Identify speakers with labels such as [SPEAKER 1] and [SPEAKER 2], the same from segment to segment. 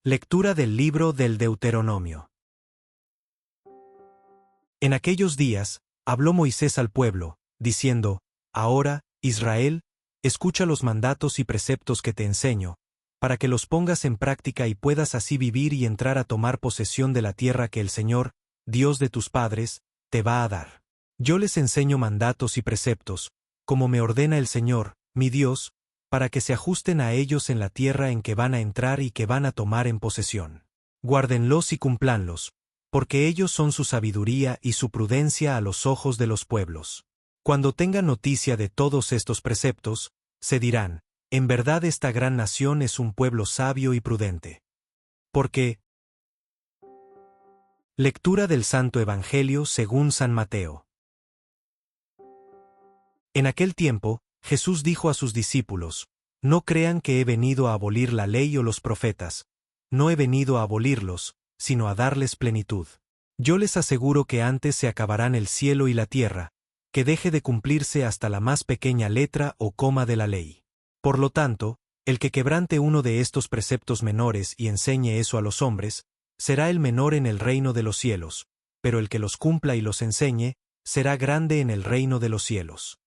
[SPEAKER 1] Lectura del libro del Deuteronomio. En aquellos días, habló Moisés al pueblo, diciendo: Ahora, Israel, escucha los mandatos y preceptos que te enseño, para que los pongas en práctica y puedas así vivir y entrar a tomar posesión de la tierra que el Señor, Dios de tus padres, te va a dar. Yo les enseño mandatos y preceptos, como me ordena el Señor, mi Dios, para que se ajusten a ellos en la tierra en que van a entrar y que van a tomar en posesión. Guárdenlos y cúmplanlos, porque ellos son su sabiduría y su prudencia a los ojos de los pueblos. Cuando tengan noticia de todos estos preceptos, se dirán: en verdad esta gran nación es un pueblo sabio y prudente. Porque lectura del Santo Evangelio según San Mateo. En aquel tiempo, Jesús dijo a sus discípulos: No crean que he venido a abolir la ley o los profetas. No he venido a abolirlos, sino a darles plenitud. Yo les aseguro que antes se acabarán el cielo y la tierra, que deje de cumplirse hasta la más pequeña letra o coma de la ley. Por lo tanto, el que quebrante uno de estos preceptos menores y enseñe eso a los hombres, será el menor en el reino de los cielos, pero el que los cumpla y los enseñe, será grande en el reino de los cielos.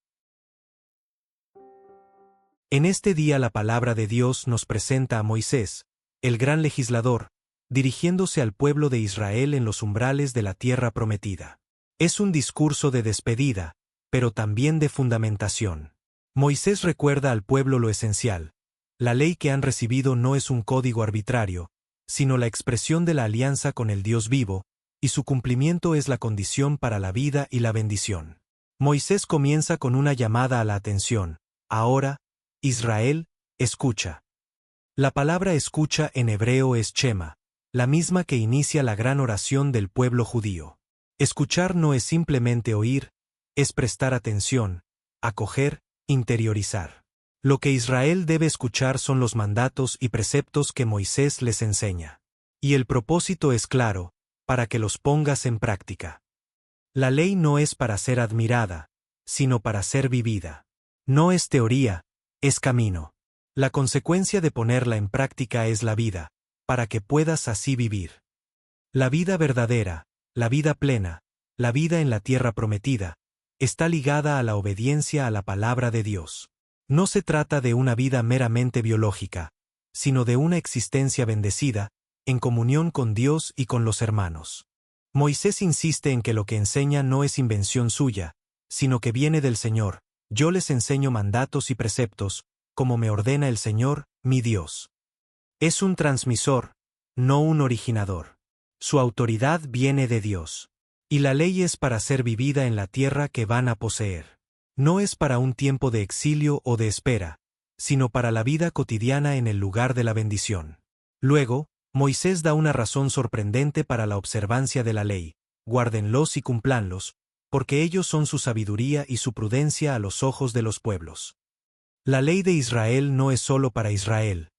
[SPEAKER 1] En este día la palabra de Dios nos presenta a Moisés, el gran legislador, dirigiéndose al pueblo de Israel en los umbrales de la tierra prometida. Es un discurso de despedida, pero también de fundamentación. Moisés recuerda al pueblo lo esencial: la ley que han recibido no es un código arbitrario, sino la expresión de la alianza con el Dios vivo, y su cumplimiento es la condición para la vida y la bendición. Moisés comienza con una llamada a la atención: ahora, Israel, escucha. La palabra escucha en hebreo es shema, la misma que inicia la gran oración del pueblo judío. Escuchar no es simplemente oír, es prestar atención, acoger, interiorizar. Lo que Israel debe escuchar son los mandatos y preceptos que Moisés les enseña. Y el propósito es claro: para que los pongas en práctica. La ley no es para ser admirada, sino para ser vivida. No es teoría, es camino. La consecuencia de ponerla en práctica es la vida, para que puedas así vivir. La vida verdadera, la vida plena, la vida en la tierra prometida, está ligada a la obediencia a la palabra de Dios. No se trata de una vida meramente biológica, sino de una existencia bendecida, en comunión con Dios y con los hermanos. Moisés insiste en que lo que enseña no es invención suya, sino que viene del Señor. Yo les enseño mandatos y preceptos, como me ordena el Señor, mi Dios. Es un transmisor, no un originador. Su autoridad viene de Dios. Y la ley es para ser vivida en la tierra que van a poseer. No es para un tiempo de exilio o de espera, sino para la vida cotidiana en el lugar de la bendición. Luego, Moisés da una razón sorprendente para la observancia de la ley: guárdenlos y cúmplanlos, porque ellos son su sabiduría y su prudencia a los ojos de los pueblos. La ley de Israel no es solo para Israel,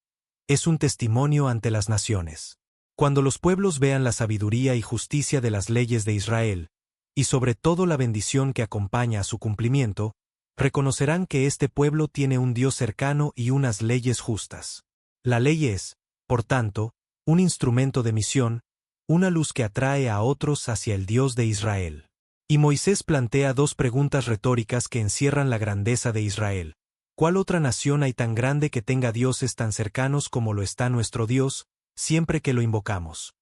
[SPEAKER 1] es un testimonio ante las naciones. Cuando los pueblos vean la sabiduría y justicia de las leyes de Israel, y sobre todo la bendición que acompaña a su cumplimiento, reconocerán que este pueblo tiene un Dios cercano y unas leyes justas. La ley es, por tanto, un instrumento de misión, una luz que atrae a otros hacia el Dios de Israel. Y Moisés plantea dos preguntas retóricas que encierran la grandeza de Israel. ¿Cuál otra nación hay tan grande que tenga dioses tan cercanos como lo está nuestro Dios, siempre que lo invocamos?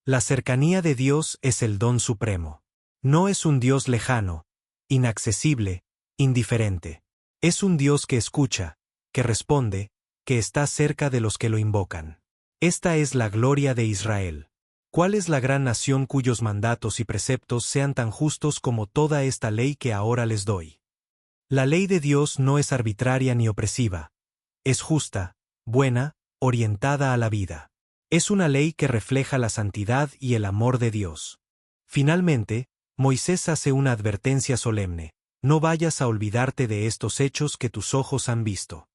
[SPEAKER 1] La cercanía de Dios es el don supremo. No es un Dios lejano, inaccesible, indiferente. Es un Dios que escucha, que responde, que está cerca de los que lo invocan. Esta es la gloria de Israel. ¿Cuál es la gran nación cuyos mandatos y preceptos sean tan justos como toda esta ley que ahora les doy? La ley de Dios no es arbitraria ni opresiva. Es justa, buena, orientada a la vida. Es una ley que refleja la santidad y el amor de Dios. Finalmente, Moisés hace una advertencia solemne: no vayas a olvidarte de estos hechos que tus ojos han visto.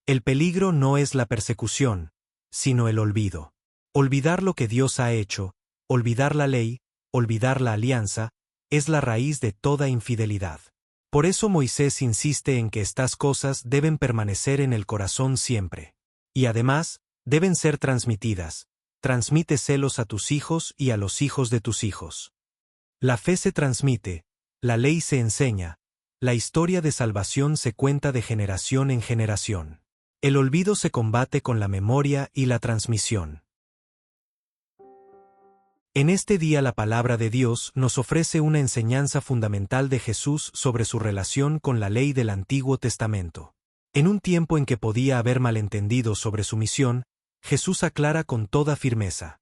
[SPEAKER 1] El peligro no es la persecución, sino el olvido. Olvidar lo que Dios ha hecho, olvidar la ley, olvidar la alianza, es la raíz de toda infidelidad. Por eso Moisés insiste en que estas cosas deben permanecer en el corazón siempre. Y además, deben ser transmitidas, transmite celos a tus hijos y a los hijos de tus hijos. La fe se transmite, la ley se enseña, la historia de salvación se cuenta de generación en generación. El olvido se combate con la memoria y la transmisión. En este día la palabra de Dios nos ofrece una enseñanza fundamental de Jesús sobre su relación con la ley del Antiguo Testamento. En un tiempo en que podía haber malentendidos sobre su misión, Jesús aclara con toda firmeza: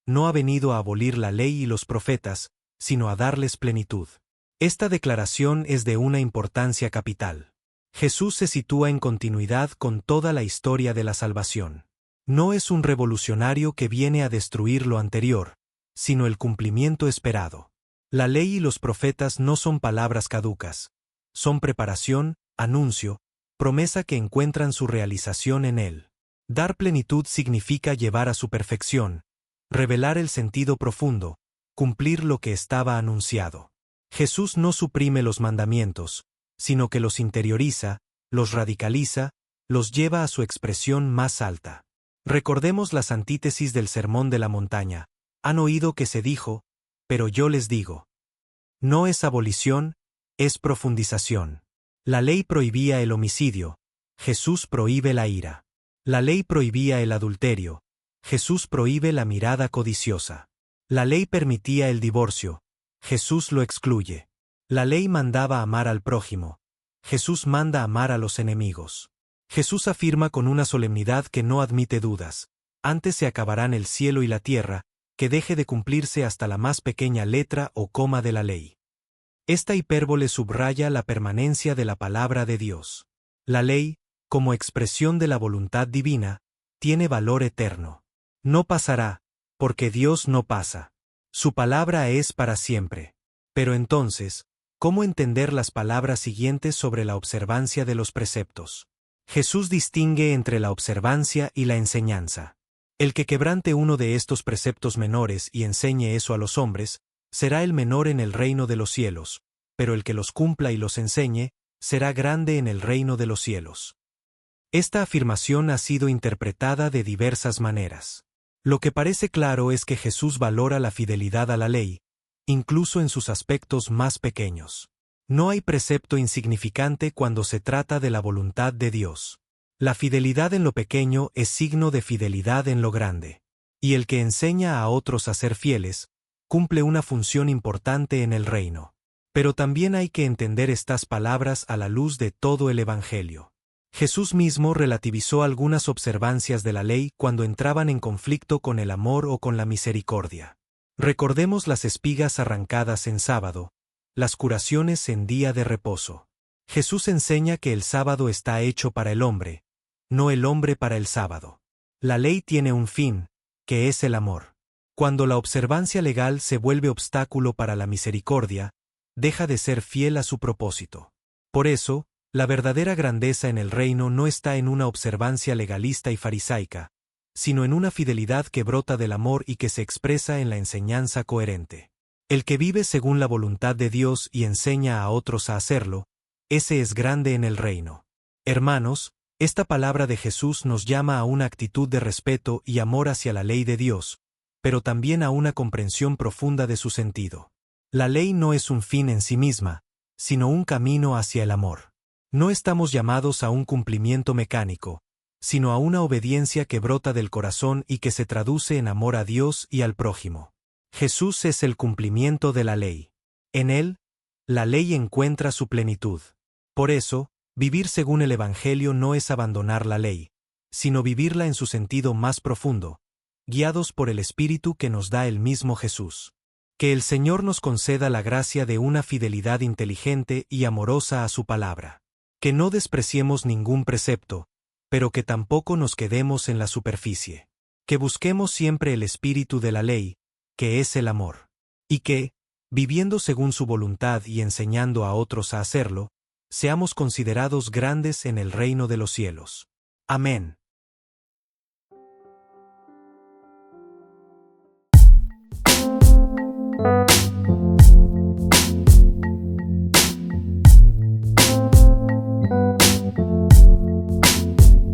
[SPEAKER 1] no ha venido a abolir la ley y los profetas, sino a darles plenitud. Esta declaración es de una importancia capital. Jesús se sitúa en continuidad con toda la historia de la salvación. No es un revolucionario que viene a destruir lo anterior, sino el cumplimiento esperado. La ley y los profetas no son palabras caducas. Son preparación, anuncio, promesa que encuentran su realización en Él. Dar plenitud significa llevar a su perfección, revelar el sentido profundo, cumplir lo que estaba anunciado. Jesús no suprime los mandamientos, sino que los interioriza, los radicaliza, los lleva a su expresión más alta. Recordemos las antítesis del Sermón de la Montaña. Han oído que se dijo, pero yo les digo. No es abolición, es profundización. La ley prohibía el homicidio, Jesús prohíbe la ira. La ley prohibía el adulterio, Jesús prohíbe la mirada codiciosa. La ley permitía el divorcio, Jesús lo excluye. La ley mandaba amar al prójimo, Jesús manda amar a los enemigos. Jesús afirma con una solemnidad que no admite dudas: antes se acabarán el cielo y la tierra, que deje de cumplirse hasta la más pequeña letra o coma de la ley. Esta hipérbole subraya la permanencia de la palabra de Dios. La ley, como expresión de la voluntad divina, tiene valor eterno. No pasará, porque Dios no pasa. Su palabra es para siempre. Pero entonces, ¿cómo entender las palabras siguientes sobre la observancia de los preceptos? Jesús distingue entre la observancia y la enseñanza. El que quebrante uno de estos preceptos menores y enseñe eso a los hombres, será el menor en el reino de los cielos, pero el que los cumpla y los enseñe, será grande en el reino de los cielos. Esta afirmación ha sido interpretada de diversas maneras. Lo que parece claro es que Jesús valora la fidelidad a la ley, incluso en sus aspectos más pequeños. No hay precepto insignificante cuando se trata de la voluntad de Dios. La fidelidad en lo pequeño es signo de fidelidad en lo grande. Y el que enseña a otros a ser fieles, cumple una función importante en el reino. Pero también hay que entender estas palabras a la luz de todo el Evangelio. Jesús mismo relativizó algunas observancias de la ley cuando entraban en conflicto con el amor o con la misericordia. Recordemos las espigas arrancadas en sábado, las curaciones en día de reposo. Jesús enseña que el sábado está hecho para el hombre, no el hombre para el sábado. La ley tiene un fin, que es el amor. Cuando la observancia legal se vuelve obstáculo para la misericordia, deja de ser fiel a su propósito. Por eso, la verdadera grandeza en el reino no está en una observancia legalista y farisaica, sino en una fidelidad que brota del amor y que se expresa en la enseñanza coherente. El que vive según la voluntad de Dios y enseña a otros a hacerlo, ese es grande en el reino. Hermanos, esta palabra de Jesús nos llama a una actitud de respeto y amor hacia la ley de Dios, pero también a una comprensión profunda de su sentido. La ley no es un fin en sí misma, sino un camino hacia el amor. No estamos llamados a un cumplimiento mecánico, sino a una obediencia que brota del corazón y que se traduce en amor a Dios y al prójimo. Jesús es el cumplimiento de la ley. En Él, la ley encuentra su plenitud. Por eso, vivir según el Evangelio no es abandonar la ley, sino vivirla en su sentido más profundo, guiados por el Espíritu que nos da el mismo Jesús. Que el Señor nos conceda la gracia de una fidelidad inteligente y amorosa a su palabra. Que no despreciemos ningún precepto, pero que tampoco nos quedemos en la superficie. Que busquemos siempre el espíritu de la ley, que es el amor. Y que, viviendo según su voluntad y enseñando a otros a hacerlo, seamos considerados grandes en el reino de los cielos. Amén.